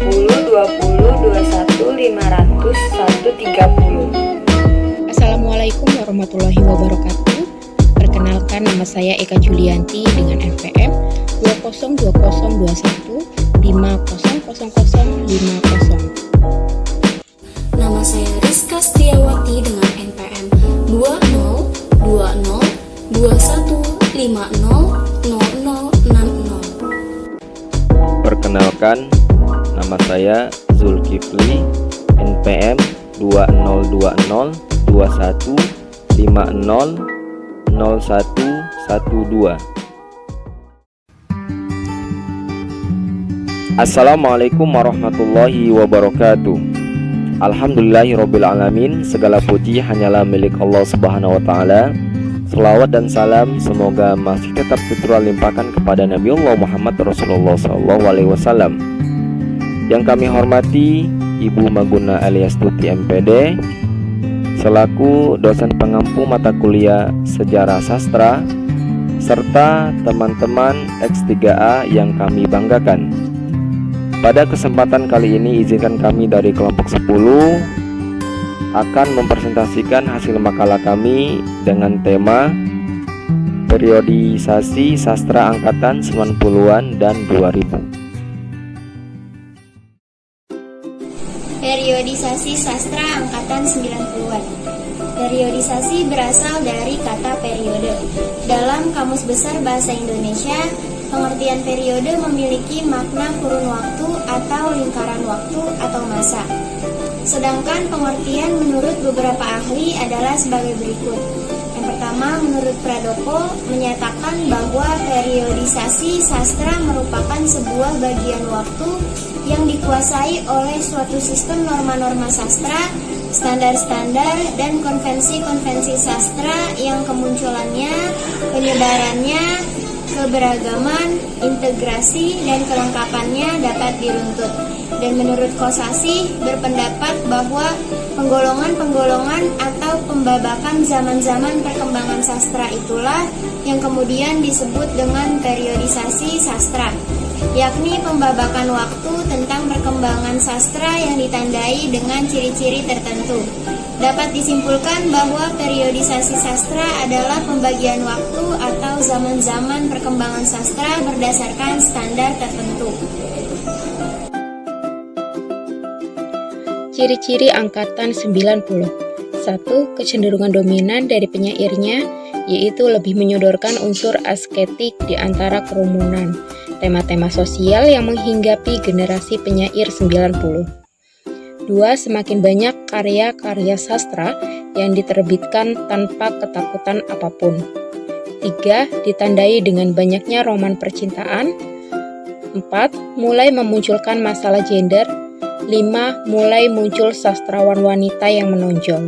20, 21, 500, 130. Assalamualaikum warahmatullahi wabarakatuh. Perkenalkan, nama saya Eka Julianti dengan NPM 2021500050. Nama saya Rizka Setiawati dengan NPM 202021500060. Perkenalkan, nama saya Zulkifli, NPM 202021500112. Assalamualaikum warahmatullahi wabarakatuh. Alhamdulillahirrabbilalamin. Segala puji hanyalah milik Allah subhanahu wa ta'ala. Selawat dan salam semoga masih tetap terlimpahkan kepada Nabiullah Muhammad Rasulullah SAW. Yang kami hormati Ibu Maguna alias Tuti MPD selaku dosen pengampu mata kuliah Sejarah Sastra, serta teman-teman X3A yang kami banggakan. Pada kesempatan kali ini izinkan kami dari kelompok 10 akan mempresentasikan hasil makalah kami dengan tema Periodisasi Sastra Angkatan 90-an dan 2000. Periodisasi Sastra Angkatan 90-an. Periodisasi berasal dari kata periode. Dalam Kamus Besar Bahasa Indonesia, pengertian periode memiliki makna kurun waktu atau lingkaran waktu atau masa. Sedangkan pengertian menurut beberapa ahli adalah sebagai berikut. Yang pertama, menurut Pradoko menyatakan bahwa periodisasi sastra merupakan sebuah bagian waktu yang dikuasai oleh suatu sistem norma-norma sastra, standar-standar, dan konvensi-konvensi sastra yang kemunculannya, penyebarannya, keberagaman, integrasi, dan kelengkapannya dapat diruntut. Dan menurut Kosasih berpendapat bahwa penggolongan-penggolongan atau pembabakan zaman-zaman perkembangan sastra itulah yang kemudian disebut dengan periodisasi sastra, yakni pembabakan waktu tentang perkembangan sastra yang ditandai dengan ciri-ciri tertentu. Dapat disimpulkan bahwa periodisasi sastra adalah pembagian waktu atau zaman-zaman perkembangan sastra berdasarkan standar tertentu. Ciri-ciri angkatan 90. 1. Kecenderungan dominan dari penyairnya, yaitu lebih menyodorkan unsur asketik di antara kerumunan, tema-tema sosial yang menghinggapi generasi penyair 90. 2. Semakin banyak karya-karya sastra yang diterbitkan tanpa ketakutan apapun. 3. Ditandai dengan banyaknya roman percintaan. 4. Mulai memunculkan masalah gender. 5. Mulai muncul sastrawan wanita yang menonjol.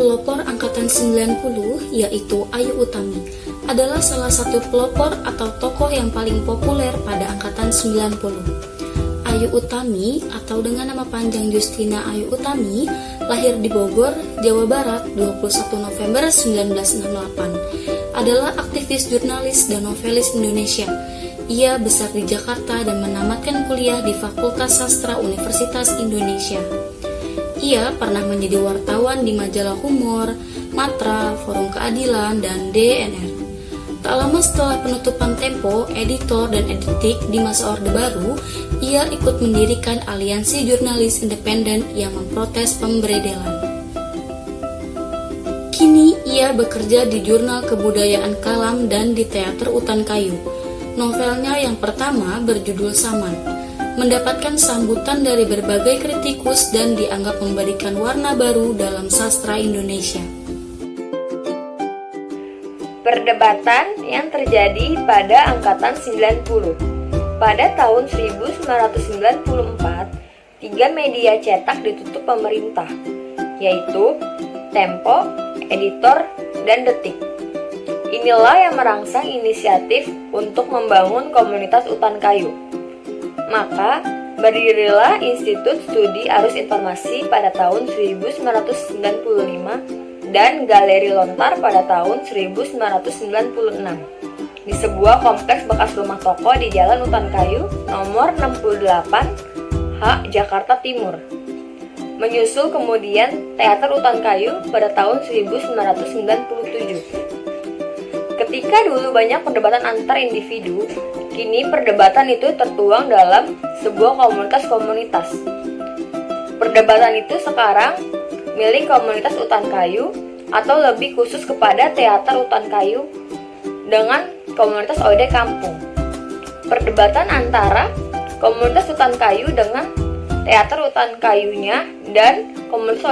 Pelopor angkatan 90, yaitu Ayu Utami, adalah salah satu pelopor atau tokoh yang paling populer pada angkatan 90. Ayu Utami, atau dengan nama panjang Justina Ayu Utami, lahir di Bogor, Jawa Barat 21 November 1968, adalah aktivis jurnalis dan novelis Indonesia. Ia besar di Jakarta dan menamatkan kuliah di Fakultas Sastra Universitas Indonesia. Ia pernah menjadi wartawan di majalah Humor, Matra, Forum Keadilan, dan DNR. Tak lama setelah penutupan Tempo, editor dan editik di masa Orde Baru, ia ikut mendirikan aliansi jurnalis independen yang memprotes pemberedelan. Kini ia bekerja di Jurnal Kebudayaan Kalam dan di Teater Utan Kayu. Novelnya yang pertama berjudul Saman, mendapatkan sambutan dari berbagai kritikus dan dianggap memberikan warna baru dalam sastra Indonesia. Perdebatan yang terjadi pada angkatan 90. Pada tahun 1994, 3 media cetak ditutup pemerintah, yaitu Tempo, Editor, dan Detik. Inilah yang merangsang inisiatif untuk membangun komunitas Utan Kayu. Maka, berdirilah Institut Studi Arus Informasi pada tahun 1995 dan Galeri Lontar pada tahun 1996. di sebuah kompleks bekas rumah toko di Jalan Utan Kayu nomor 68 H, Jakarta Timur. Menyusul kemudian Teater Utan Kayu pada tahun 1997. Ketika dulu banyak perdebatan antar individu, kini perdebatan itu tertuang dalam sebuah komunitas-komunitas. Perdebatan itu sekarang milik komunitas Utan Kayu atau lebih khusus kepada Teater Utan Kayu dengan komunitas Ode Kampung. Perdebatan antara komunitas Utan Kayu dengan Teater Utan Kayunya dan komunitas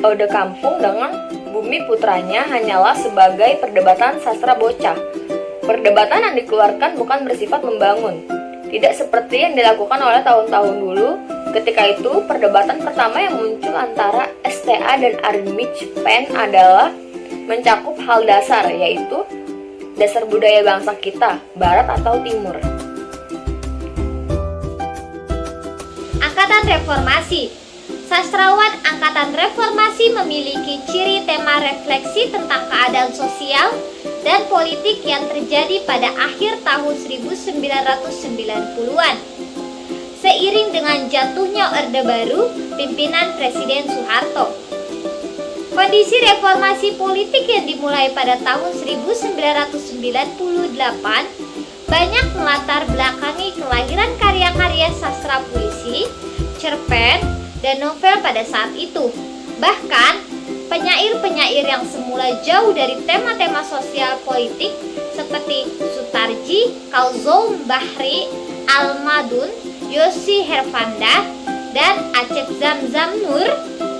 Ode Kampung dengan Bumi Putranya hanyalah sebagai perdebatan sastra bocah. Perdebatan yang dikeluarkan bukan bersifat membangun, tidak seperti yang dilakukan oleh tahun-tahun dulu. Ketika itu, perdebatan pertama yang muncul antara STA dan Armich Pen adalah mencakup hal dasar, yaitu dasar budaya bangsa kita, Barat atau Timur. Angkatan Reformasi. Sastrawan Angkatan Reformasi memiliki ciri tema refleksi tentang keadaan sosial dan politik yang terjadi pada akhir tahun 1990-an. Seiring dengan jatuhnya Orde Baru pimpinan Presiden Soeharto. Kondisi reformasi politik yang dimulai pada tahun 1998 banyak melatar belakangi kelahiran karya-karya sastra puisi, cerpen, dan novel pada saat itu. Bahkan, penyair-penyair yang semula jauh dari tema-tema sosial politik seperti Sutarji, Kalzoum Bahri, Almadun, Yosi Herfanda, dan Acep Zamzam Nur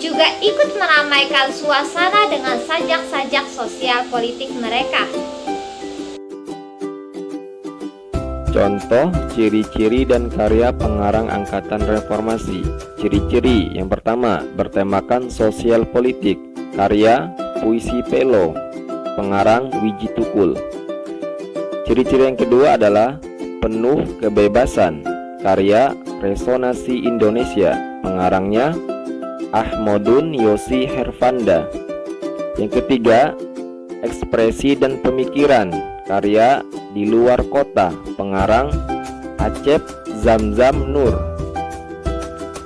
juga ikut meramaikan suasana dengan sajak-sajak sosial politik mereka. Contoh, ciri-ciri dan karya pengarang Angkatan Reformasi. Ciri-ciri yang pertama, bertemakan sosial politik. Karya Puisi Pelo, pengarang Wiji Tukul. Ciri-ciri yang kedua adalah penuh kebebasan. Karya Resonansi Indonesia, pengarangnya Ahmadun Yosi Herfanda. Yang ketiga, ekspresi dan pemikiran. Karya Di Luar Kota, pengarang Acep Zamzam Nur.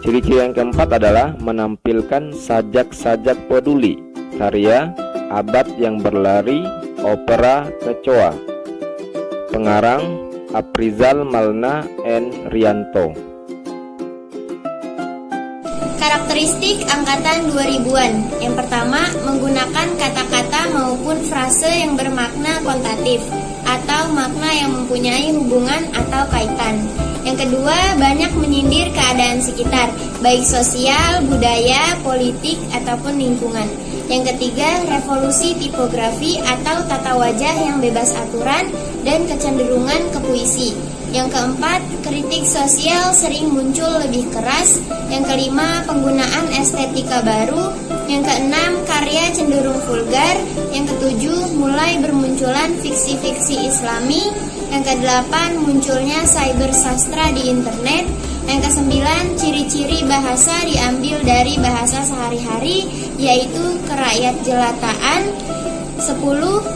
Ciri-ciri yang keempat adalah menampilkan sajak-sajak peduli. Karya Abad yang Berlari, opera Kecoa, pengarang Aprizal Malna N. Rianto. Karakteristik angkatan 2000-an. Yang pertama, menggunakan kata-kata maupun frase yang bermakna kontatif atau makna yang mempunyai hubungan atau kaitan. Yang kedua, banyak menyindir keadaan sekitar, baik sosial, budaya, politik, ataupun lingkungan. Yang ketiga, revolusi tipografi atau tata wajah yang bebas aturan dan kecenderungan ke puisi. Yang keempat, kritik sosial sering muncul lebih keras. Yang kelima, penggunaan estetika baru. Yang keenam, karya cenderung vulgar. Yang ketujuh, mulai bermunculan fiksi-fiksi Islami. Yang kedelapan, munculnya cyber sastra di internet. Yang kesembilan, ciri-ciri bahasa diambil dari bahasa sehari-hari, yaitu kerakyat jelataan. 10.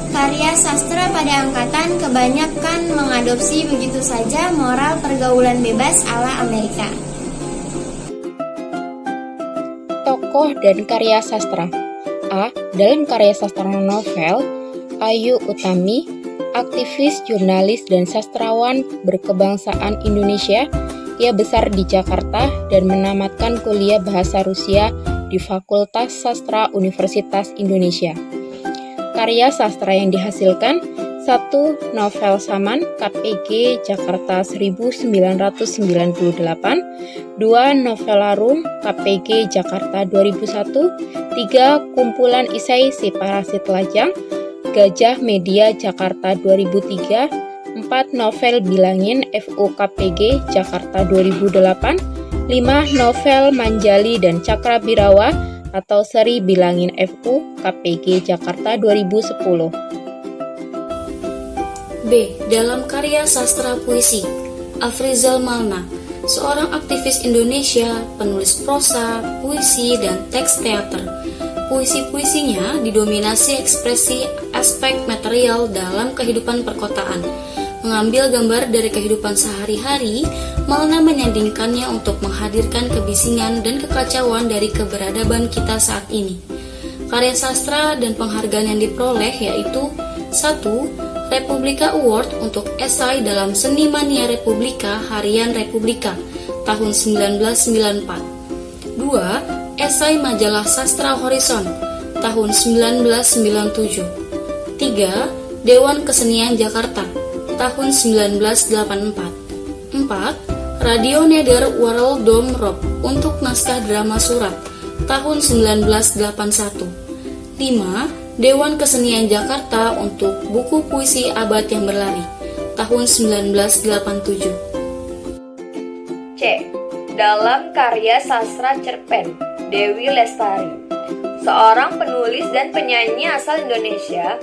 Karya sastra pada angkatan kebanyakan mengadopsi begitu saja moral pergaulan bebas ala Amerika. Tokoh dan karya sastra. A. Dalam karya sastra novel, Ayu Utami, aktivis, jurnalis, dan sastrawan berkebangsaan Indonesia. Ia besar di Jakarta dan menamatkan kuliah bahasa Rusia di Fakultas Sastra Universitas Indonesia. Karya sastra yang dihasilkan: 1. Novel Saman, KPG, Jakarta 1998. 2. Novelarum, KPG, Jakarta 2001. 3. Kumpulan Isai Si Parasit Lajang, Gajah Media, Jakarta 2003. 4. Novel Bilangin, FU KPG, Jakarta 2008. 5. Novel Manjali dan Cakrabirawa atau Seri Bilangin FU KPG, Jakarta 2010. B. Dalam karya sastra puisi, Afrizal Malna, seorang aktivis Indonesia, penulis prosa, puisi, dan teks teater. Puisi-puisinya didominasi ekspresi aspek material dalam kehidupan perkotaan. mengambil gambar dari kehidupan sehari-hari, malah menyandingkannya untuk menghadirkan kebisingan dan kekacauan dari keberadaban kita saat ini. Karya sastra dan penghargaan yang diperoleh yaitu 1. Republika Award untuk esai dalam Seni Mania Republika Harian Republika tahun 1994. 2. Esai Majalah Sastra Horizon tahun 1997. 3. Dewan Kesenian Jakarta tahun 1984. 4. Radio Nether World Dome Rock untuk naskah drama surat tahun 1981. 5. Dewan Kesenian Jakarta untuk buku puisi Abad yang Berlari tahun 1987. C. Dalam karya sastra cerpen Dewi Lestari, seorang penulis dan penyanyi asal Indonesia,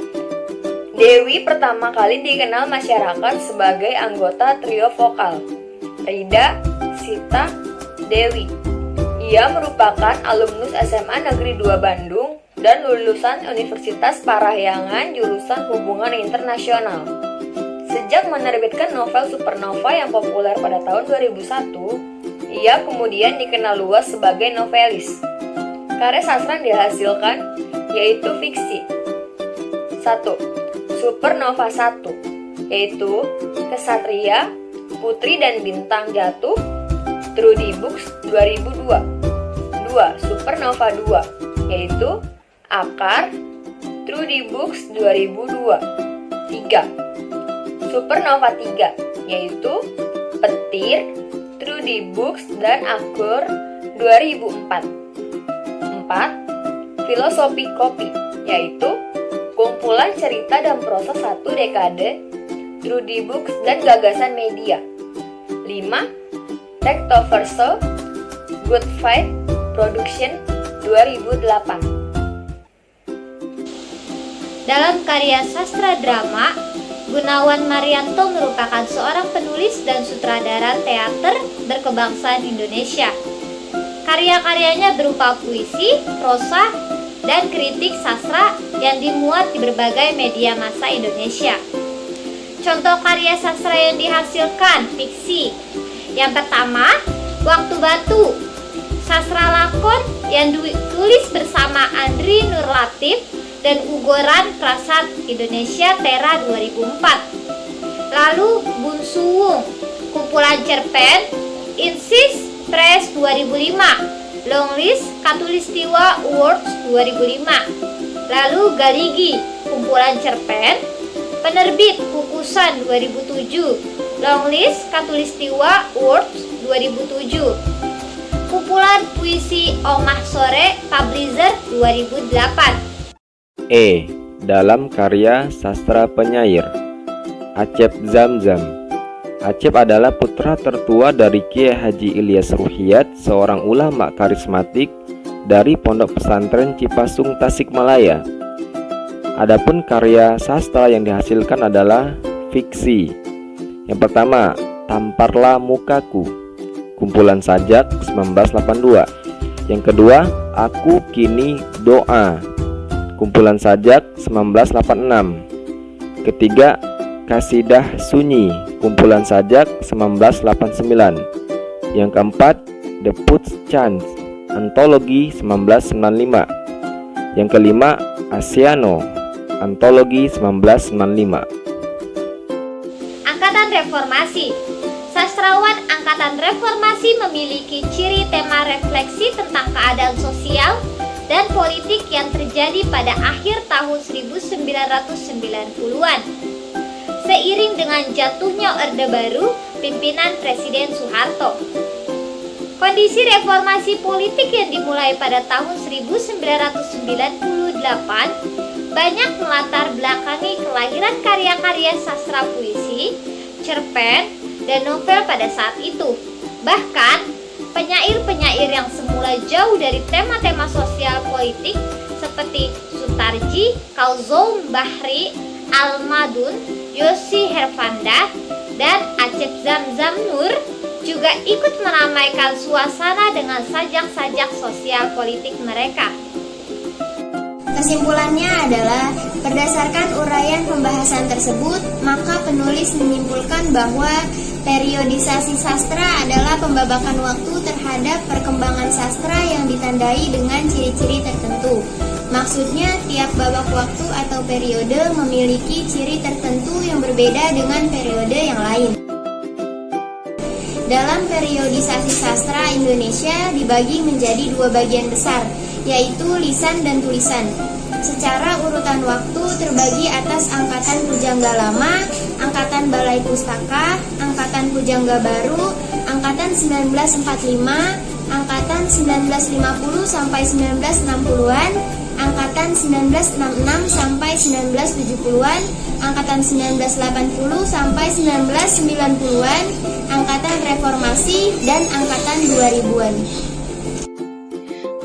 Dewi pertama kali dikenal masyarakat sebagai anggota trio vokal Rida, Sita, Dewi. Ia merupakan alumnus SMA Negeri 2 Bandung dan lulusan Universitas Parahyangan jurusan Hubungan Internasional. Sejak menerbitkan novel Supernova yang populer pada tahun 2001, ia kemudian dikenal luas sebagai novelis. Karya sastra yang dihasilkan yaitu fiksi. 1. Supernova 1, yaitu Kesatria, Putri dan Bintang Jatuh, Trudy Books 2002. 2. Supernova 2, yaitu Akar, Trudy Books 2002. 3. Supernova 3, yaitu Petir, Trudy Books dan Akur 2004. 4. Filosofi Kopi, yaitu kumpulan cerita dan prosa satu dekade, Trudy Books dan Gagasan Media. 5. Rectoverso, Good Fight Production 2008. Dalam karya sastra drama, Gunawan Marianto merupakan seorang penulis dan sutradara teater berkebangsaan Indonesia. Karya-karyanya berupa puisi, prosa, dan kritik sastra yang dimuat di berbagai media massa Indonesia. Contoh karya sastra yang dihasilkan, fiksi. Yang pertama, Waktu Batu, sastra lakon yang ditulis bersama Andri Nur Latif dan Ugoran Prasad Indonesia Tera 2004. Lalu Bun Suwung, kumpulan cerpen Insis Press 2005, Longlist Katulistiwa Awards 2005. Lalu Galigi, kumpulan cerpen penerbit Kukusan 2007, Longlist Katulistiwa Awards 2007. Kumpulan puisi Omah Sore Publisher 2008. E. Dalam karya sastra penyair, Acep Zamzam. Acep adalah putra tertua dari Kiai Haji Ilyas Ruhiyat, seorang ulama karismatik dari Pondok Pesantren Cipasung, Tasikmalaya. Adapun karya sastra yang dihasilkan adalah fiksi. Yang pertama, Tamparlah Mukaku, kumpulan sajak 1982. Yang kedua, Aku Kini Doa, kumpulan sajak 1986. Ketiga, Kasidah Sunyi, kumpulan sajak 1989. Yang keempat, The Putz Chance, antologi 1995. Yang kelima, Asiano, antologi 1995. Angkatan Reformasi. Sastrawan Angkatan Reformasi memiliki ciri tema refleksi tentang keadaan sosial dan politik yang terjadi pada akhir tahun 1990-an. Seiring dengan jatuhnya Orde Baru pimpinan Presiden Soeharto. Kondisi reformasi politik yang dimulai pada tahun 1998 banyak melatar belakangi kelahiran karya-karya sastra puisi, cerpen, dan novel pada saat itu. Bahkan, penyair-penyair yang semula jauh dari tema-tema sosial politik seperti Sutarji, Kauzoum Bahri, Almadun, Yosi Hervanda, dan Acep Zamzam Nur juga ikut meramaikan suasana dengan sajak-sajak sosial politik mereka. Kesimpulannya adalah, berdasarkan uraian pembahasan tersebut, maka penulis menyimpulkan bahwa periodisasi sastra adalah pembabakan waktu terhadap perkembangan sastra yang ditandai dengan ciri-ciri tertentu. Maksudnya, tiap babak waktu atau periode memiliki ciri tertentu yang berbeda dengan periode yang lain. Dalam periodisasi sastra Indonesia dibagi menjadi dua bagian besar, yaitu lisan dan tulisan. Secara urutan waktu terbagi atas Angkatan Pujangga Lama, Angkatan Balai Pustaka, Angkatan Pujangga Baru, Angkatan 1945, Angkatan 1950 sampai 1960-an, Angkatan 1966 sampai 1970-an, Angkatan 1980 sampai 1990-an, Angkatan Reformasi, dan Angkatan 2000-an.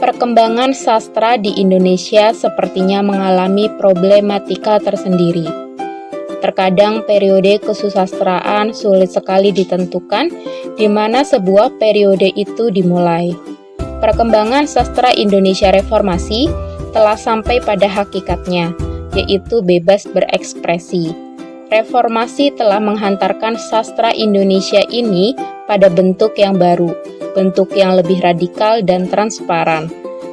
Perkembangan sastra di Indonesia sepertinya mengalami problematika tersendiri. Terkadang periode kesusastraan sulit sekali ditentukan di mana sebuah periode itu dimulai. Perkembangan sastra Indonesia Reformasi telah sampai pada hakikatnya, yaitu bebas berekspresi. Reformasi telah menghantarkan sastra Indonesia ini pada bentuk yang baru, bentuk yang lebih radikal dan transparan.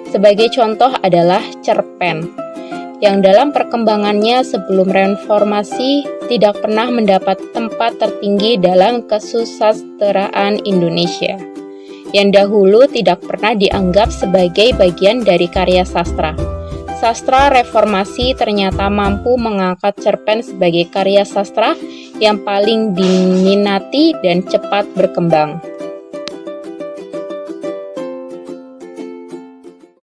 Sebagai contoh adalah cerpen, yang dalam perkembangannya sebelum reformasi tidak pernah mendapat tempat tertinggi dalam kesusastraan Indonesia, yang dahulu tidak pernah dianggap sebagai bagian dari karya sastra. Sastra reformasi ternyata mampu mengangkat cerpen sebagai karya sastra yang paling diminati dan cepat berkembang.